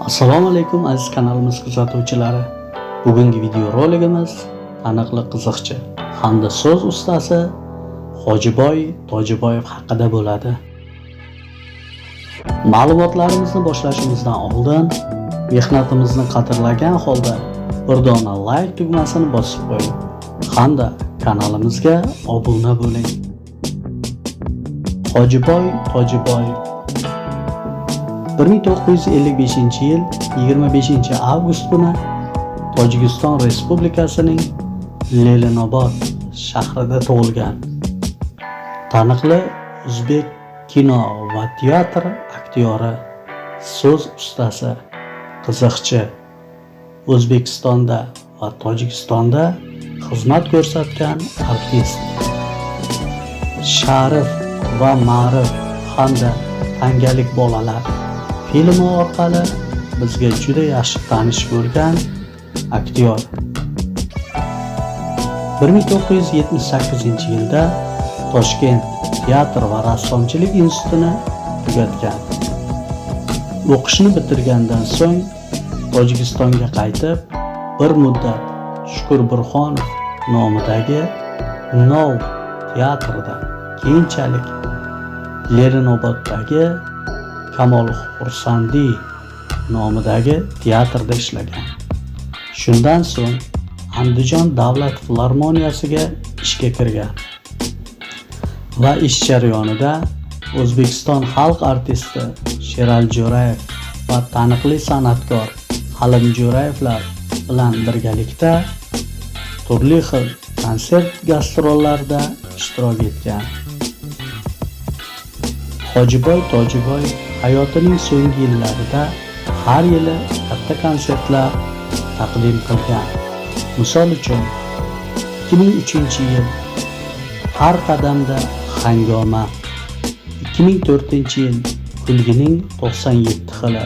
Assalomu alaykum aziz kanalimiz kuzatuvchilari. Bugungi video roligimiz taniqli qiziqchi hamda so'z ustasi Hojiboy Tojiboyev haqida bo'ladi. Ma'lumotlarimizni boshlashimizdan oldin mehnatimizni qadrlagan holda bir dona like tugmasini bosib qo'ying hamda kanalimizga obuna bo'ling. Hojiboy Tojiboyev 1955-yil 25-avgust kuni Tojikiston Respublikasining Leninobod shahrida tug'ilgan. Taniqli o'zbek kino va teatr aktyori, so'z ustasi, qiziqchi, O'zbekistonda va Tojikistonda xizmat ko'rsatgan artist. Sharif va Ma'rif hamda Tangalik bolalar filmi orqali bizga juda yaxshi tanish bo'lgan aktyor. 1978-yilda Toshkent teatr va rassomchilik institutini tugatgan. O'qishni bitirgandan so'ng Tojikistonga qaytib, bir muddat Shukur Burxonov nomidagi Nov teatrida, keyinchalik Lerinoboddagi Kamol Xursandi nomidagi teatrda ishlagan. Shundan so'ng Andijon davlat filarmoniyasiga ishga kirgan va ish jarayonida O'zbekiston xalq artisti Sherali Jo'rayev va taniqli san'atkor Halim Jo'rayevlar bilan birgalikda turli xil konsert gastrollarda ishtirok etgan. Hojiboy Tojiboyev hayotining so'nggi yillarida har yili katta konsertlar taqdim qilgan. Misol uchun 2003-yil Har qadamda hangoma, 2004-yil Kulgining 97 xili,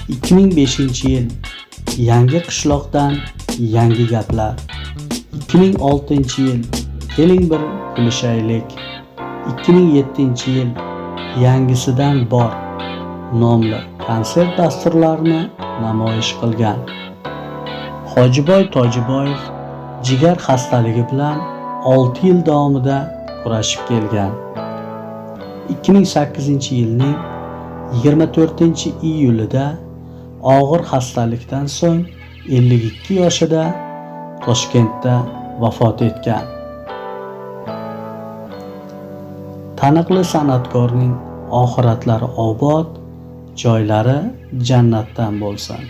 2005-yil Yangi qishloqdan yangi gaplar, 2006-yil Keling bir kulishaylik, 2007-yil Yangisidan bor nomli konsert dasturlarini namoyish qilgan. Hojiboy Tojiboyev jigar xastaligi bilan 6 yil davomida kurashib kelgan. 2008-yilning 24-iyulida og'ir xastalikdan so'ng 52 yoshida Toshkentda vafot etgan. Taniqli san'atkorning oxiratlari obod, joylari jannatdan bo'lsin.